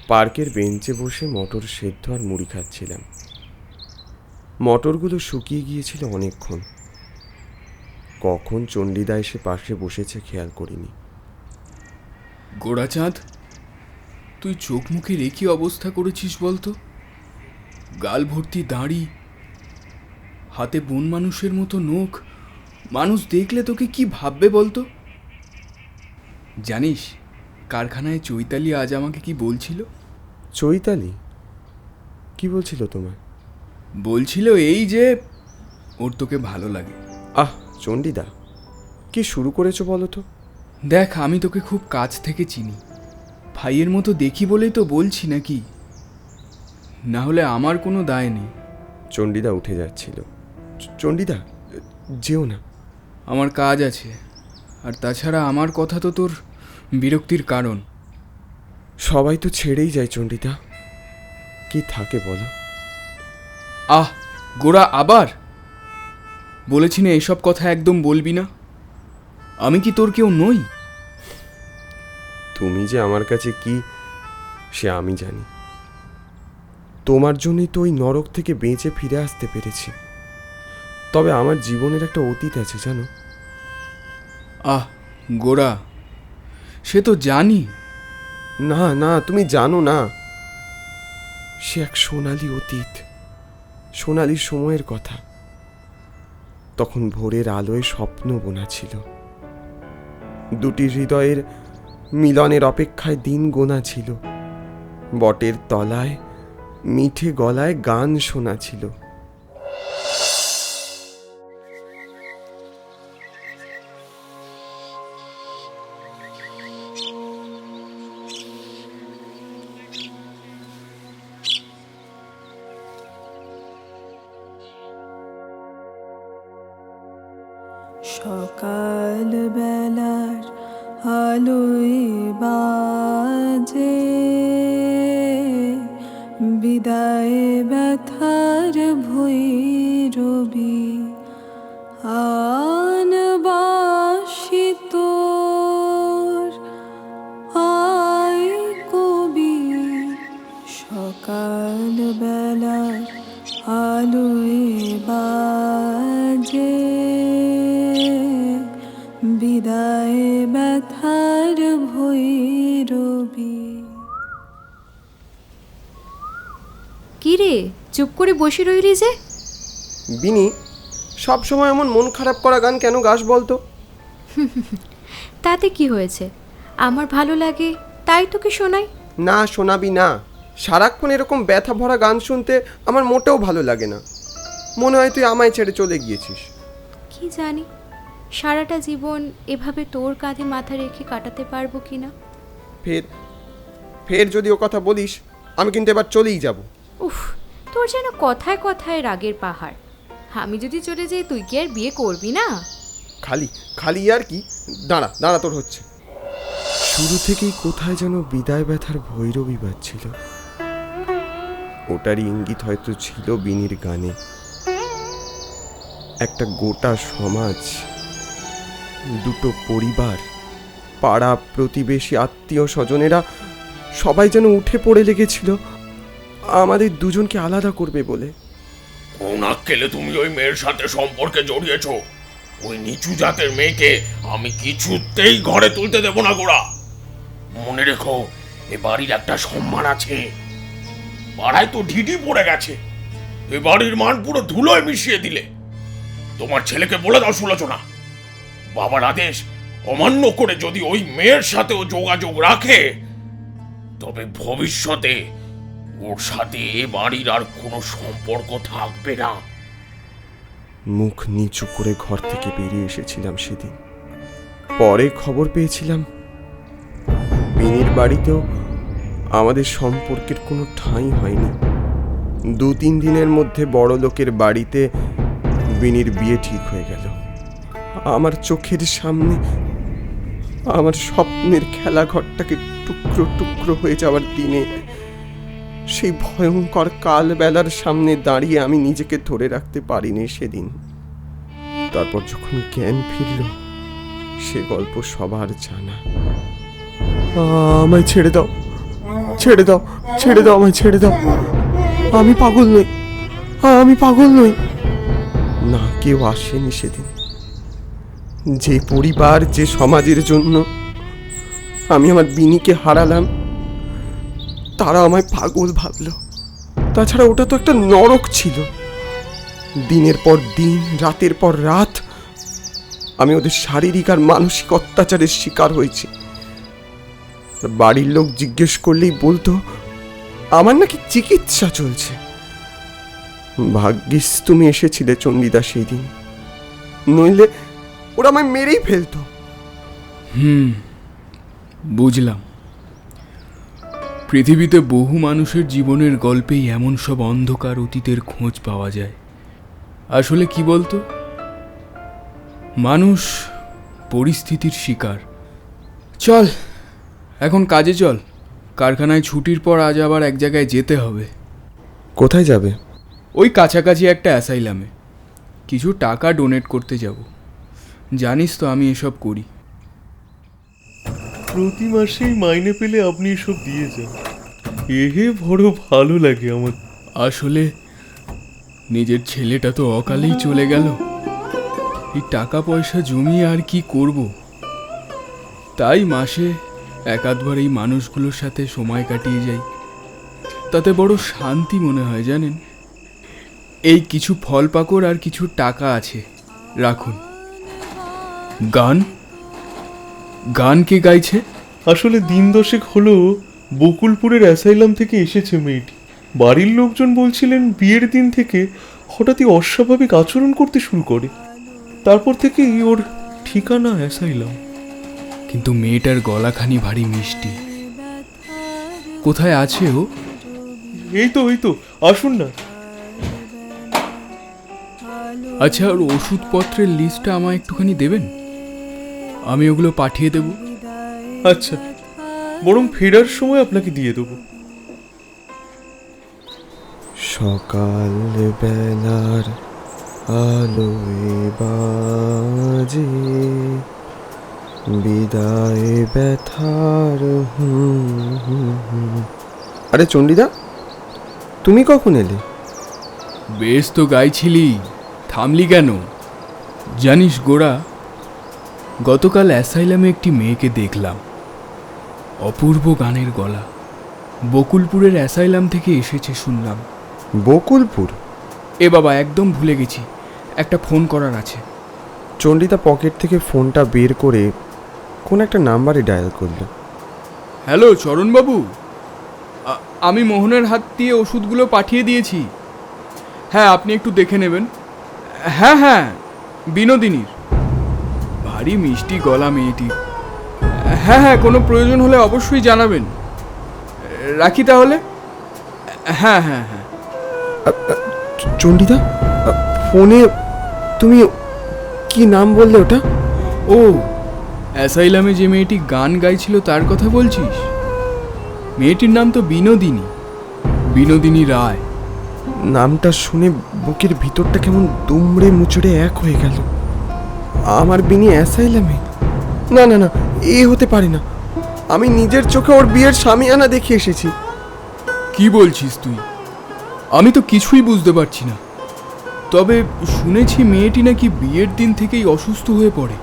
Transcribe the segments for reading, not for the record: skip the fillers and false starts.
পার্কের বেঞ্চে বসে মটর সেদ্ধ আর মুড়ি খাচ্ছিলাম। মটরগুলো শুকিয়ে গিয়েছিল অনেকক্ষণ। কখন চণ্ডীদা এসে পাশে বসেছে খেয়াল করিনি। গোড়াচাঁদ, তুই চোখ মুখে রেখে অবস্থা করেছিস বলতো? গাল ভর্তি দাড়ি, হাতে বন মানুষের মতো নখ। মানুষ দেখলে তোকে কি ভাববে বলতো? জানিস কারখানায় চৈতালি আজ আমাকে কি বলছিল? চৈতালি কি বলছিল তোমায়? বলছিল এই যে ওর তোকে ভালো লাগে। আহ চণ্ডীদা, কি শুরু করেছো বলো তো? দেখ, আমি তোকে খুব কাছ থেকে চিনি, ভাইয়ের মতো দেখি বলেই তো বলছি, নাকি? না হলে আমার কোনো দায় নেই। চণ্ডীদা উঠে যাচ্ছিল। চণ্ডীদা, যেও না। আমার কাজ আছে, আর তাছাড়া আমার কথা তো তোর বিরক্তির কারণ। সবাই তো ছেড়েই যায় চণ্ডীদা, কি থাকে বলো? আহ গোড়া, আবার বলেছি না এসব কথা একদম বলবি না। আমি কি তোর কেউ নই? তুমি যে আমার কাছে কি সে আমি জানি। তোমার জন্যই তো ওই নরক থেকে বেঁচে ফিরে আসতে পেরেছি। তবে আমার জীবনের একটা অতীত আছে জানো। আহ গোড়া, সে তো জানি। না না, তুমি জানো না। সে এক সোনালি অতীত, সোনালি সময়ের কথা। তখন ভোরের আলোয় স্বপ্ন বোনা ছিল, দুটি হৃদয়ের মিলনের অপেক্ষায় দিন গোনা ছিল, বটের তলায় মিঠে গলায় গান শোনা ছিল। সকাল বেলার আলোয় বাজে বিদায় ব্যথার ভৈরবী, আনবাসি তোর আয় কবি। সকাল বেলার আলোয় বাজে বিদায় ব্যথার ভৈরবী। কি রে, চুপ করে বসে রইলি যে? বিনি, সব সময় এমন মন খারাপ করা গান কেন গাস বলতো? তাতে কি হয়েছে? আমার ভালো লাগে তাই তোকে শোনাই। না শোনাবি না। সারাক্ষণ এরকম ব্যথা ভরা গান শুনতে আমার মোটেও ভালো লাগে না। মনে হয় তুই আমায় ছেড়ে চলে গিয়েছিস। কি জানি সারাটা জীবন এভাবে তোর কাঁধে মাথা রেখে কাটাতে পারবো কিনা। ফের ফের যদি ও কথা বলিস, আমি কিন্তু এবার চলেই যাব। উফ, তোর যেন কথায় কথায় রাগের পাহাড়। আমি যদি চলে যাই তুই কি আর বিয়ে করবি না? খালি খালি আর কি। দাঁড়া দাঁড়া, তোর হচ্ছে। শুরু থেকেই কোথায় যেন বিদায় ব্যথার ভৈরবী বাজছিল। ওটারই ইঙ্গিত হয়তো ছিল বিনির গানে। একটা গোটা সমাজ, দুটো পরিবার, পাড়া প্রতিবেশী, আত্মীয় স্বজনেরা সবাই যেন উঠে পড়ে লেগেছিল আমাদের দুজনকে আলাদা করবে বলে। কোন আক্কেলে তুমি ওই মেয়ের সাথে সম্পর্কে জড়িয়েছো? ওই নিচু জাতের মেয়েকে আমি কিছুতেই ঘরে তুলতে দেব না গোড়া। মনে রেখো, এ বাড়ির একটা সম্মান আছে। পাড়ায় তো ঢিঢি পড়ে গেছে, এ বাড়ির মান পুরো ধুলোয় মিশিয়ে দিলে। তোমার ছেলেকে বলে দাও সুলোচনা, বাবার আদেশ অমান্য করে যদি ওই মেয়ের সাথেও যোগাযোগ রাখে, তবে ভবিষ্যতে ওর সাথে এ বাড়ির আর কোনো সম্পর্ক থাকবে না। মুখ নিচু করে ঘর থেকে বেরিয়ে এসেছিলাম সেদিন। পরে খবর পেয়েছিলাম বিনির বাড়িতেও আমাদের সম্পর্কের কোনো ঠাঁই হয়নি। 2-3 দিনের মধ্যে বড় লোকের বাড়িতে বিনির বিয়ে ঠিক হয়ে গেল। আমার চোখের সামনে আমার স্বপ্নের খেলাঘরটাকে টুকরো টুকরো হয়ে যাওয়ার দিনে, সেই ভয়ঙ্কর কাল বেলার সামনে দাঁড়িয়ে আমি নিজেকে ধরে রাখতে পারিনি সেদিন। তারপর যখন জ্ঞান ফিরল, সে গল্প সবার জানা। আমায় ছেড়ে দাও, ছেড়ে দাও, ছেড়ে দাও আমায়, ছেড়ে দাও। আমি পাগল নই, আমি পাগল নই। না, কেউ আসেনি সেদিন। যে পরিবার, যে সমাজের জন্য আমি আমার বিনিকে হারালাম, তারা আমায় পাগল ভাবলো। তাছাড়া ওটা তো একটা নরক ছিল। দিনের পর দিন, রাতের পর রাত আমি ওদের শারীরিক আর মানসিক অত্যাচারের শিকার হয়েছি। বাড়ির লোক জিজ্ঞেস করলেই বলতো আমার নাকি চিকিৎসা চলছে। ভাগ্যিস তুমি এসেছিলে চণ্ডীদা সেই দিন, নইলে ওরা আমায় মেরেই ফেলতো। বুঝলাম। পৃথিবীতে বহু মানুষের জীবনের গল্পেই এমন সব অন্ধকার অতীতের খোঁজ পাওয়া যায়। আসলে কি বলতো, মানুষ পরিস্থিতির শিকার। চল এখন কাজে চল, কারখানায় ছুটির পর আজ আবার এক জায়গায় যেতে হবে। কোথায় যাবে? ওই কাছাকাছি একটা অ্যাসাইলামে কিছু টাকা ডোনেট করতে যাব। জানিস তো আমি এসব করি। প্রতি মাসেই মাইনে পেলে আপনি এসব দিয়ে যান, এহে বড় ভালো লাগে আমার। আসলে নিজের ছেলেটা তো অকালেই চলে গেল। এই টাকা পয়সা জমিয়ে আর কি করব, তাই মাসে এক আধবার এই মানুষগুলোর সাথে সময় কাটিয়ে যাই। তাতে বড় শান্তি মনে হয় জানেন। এই কিছু ফল পাকড় আর কিছু টাকা আছে, রাখুন। গান গান কে গাইছে? আসলে দিন দশেক হলো বকুলপুরের অ্যাসাইলাম থেকে এসেছে মেয়েটি। বাড়ির লোকজন বলছিলেন বিয়ের দিন থেকে হঠাৎই অস্বাভাবিক আচরণ করতে শুরু করে। তারপর থেকেই ওর ঠিকানা অ্যাসাইলাম। কিন্তু মেয়েটার গলাখানি ভারী মিষ্টি। কোথায় আছে ও? এই তো আসুন না। আচ্ছা, ওর ওষুধপত্রের লিস্টটা আমায় একটুখানি দেবেন, আমি ওগুলো পাঠিয়ে দেব। আচ্ছা, বরং ফেরার সময় আপনাকে দিয়ে দেবো। সকাল বেলার আলোয় বাজে বিদায় ব্যথার। আরে চণ্ডীদা, তুমি কখন এলে? বেশ তো গাইছিলি, থামলি কেন? জানিস গোরা, গতকাল অ্যাসাইলামে একটি মেয়েকে দেখলাম। অপূর্ব গানের গলা। বকুলপুরের অ্যাসাইলাম থেকে এসেছে শুনলাম। বকুলপুর? এ বাবা, একদম ভুলে গেছি, একটা ফোন করার আছে। চণ্ডীদা পকেট থেকে ফোনটা বের করে কোন একটা নাম্বারে ডায়াল করলো। হ্যালো চরণবাবু, আমি মোহনের হাত দিয়ে ওষুধগুলো পাঠিয়ে দিয়েছি। হ্যাঁ, আপনি একটু দেখে নেবেন। হ্যাঁ, বিনোদিনীর। ভারী মিষ্টি গলা মেয়েটি। হ্যাঁ, কোনো প্রয়োজন হলে অবশ্যই জানাবেন। রাখি তাহলে। হ্যাঁ। চণ্ডীদা, ফোনে তুমি কি নাম বললে ওটা? ও, অ্যাসাইলামে যে মেয়েটি গান গাইছিল তার কথা বলছিস? মেয়েটির নাম তো বিনোদিনী রায়। নামটা শুনে বুকের ভিতরটা কেমন দুমড়ে মুচড়ে এক হয়ে গেল। আমার বিনি অ্যাসাইলামে? না, এ হতে পারে না। আমি নিজের চোখে ওর বিয়ের সামিয়ানা দেখে এসেছি। কি বলছিস তুই? আমি তো কিছুই বুঝতে পারছি না। তবে শুনেছি মেয়েটি নাকি বিয়ের দিন থেকেই অসুস্থ হয়ে পড়ে।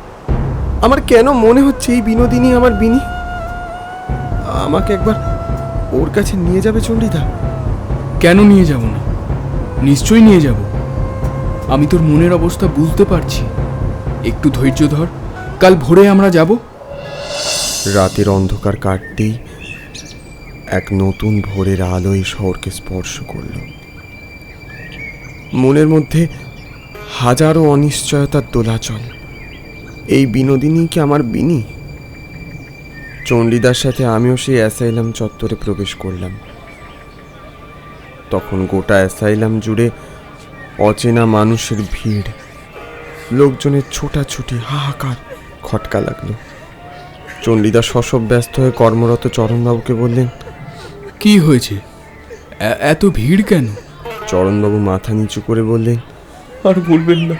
আমার কেন মনে হচ্ছে এই বিনোদিনী আমার বিনি। আমাকে একবার ওর কাছে নিয়ে যাবে চণ্ডীদা? কেন নিয়ে যাব না? নিশ্চয়ই নিয়ে যাব। আমি তোর মনের অবস্থা বুঝতে পারছি। একটু ধৈর্য ধর, কাল ভোরে আমরা যাব। রাতের অন্ধকার কাটতেই এক নতুন ভোরের আলো এই শহরকে স্পর্শ করল। মনের মধ্যে হাজারো অনিশ্চয়তার দোলাচল। এই বিনোদিনী কি আমার বিনি? চণ্ডীদার সাথে আমিও সেই অ্যাসাইলাম চত্বরে প্রবেশ করলাম। তখন গোটা অ্যাসাইলাম জুড়ে অচেনা মানুষের ভিড়, লোকজনের ছোটাছুটি, হাহাকার। খটকা লাগলো। চণ্ডীদা শশব ব্যস্ত হয়ে কর্মরত চরণবাবুকে বললেন, কি হয়েছে? এত ভিড় কেন? চরণবাবু মাথা নিচু করে বললেন, আর বলবেন না,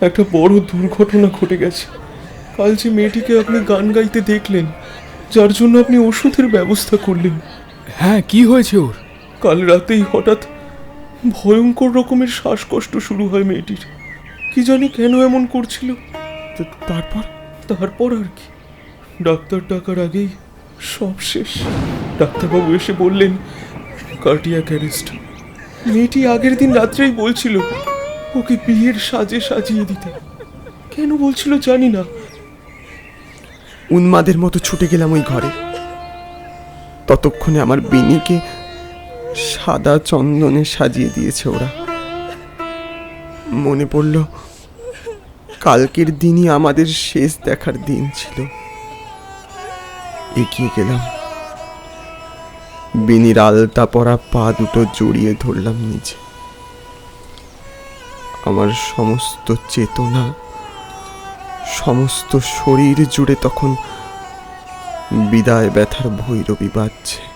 একটা বড় দুর্ঘটনা ঘটে গেছে। কাল যে মেয়েটিকে আপনি গান গাইতে দেখলেন, যার জন্য আপনি ওষুধের ব্যবস্থা করলেন, হ্যাঁ, কি হয়েছে ওর? কাল রাতেই হঠাৎ ভয়ঙ্কর রকমের শ্বাসকষ্ট শুরু হয় মেয়েটির। কি জানি কেন এমন করছিল। তারপর তারপর আর কি, ডাক্তার ডাকার আগেই সব শেষ। ডাক্তারবাবু এসে বললেন কার্ডিয়াক অ্যারেস্ট। মেয়েটি আগের দিন রাত্রেই বলছিল ওকে বিয়ের সাজে সাজিয়ে দিতে। কেন বলছিল জানি না। উন্মাদের মতো ছুটে গেলাম ওই ঘরে। ততক্ষণে আমার বিনিকে সাদা চন্দনে সাজিয়ে দিয়েছে ওরা। মনে পড়ল কালকের দিনই আমাদের শেষ দেখার দিন ছিল। এগিয়ে গেলাম, বিনির আলতা পরা পা দুটো জড়িয়ে ধরলাম নিচে। আমার সমস্ত চেতনা, সমস্ত শরীর জুড়ে তখন বিদায় ব্যথার ভৈরবী বাজছে।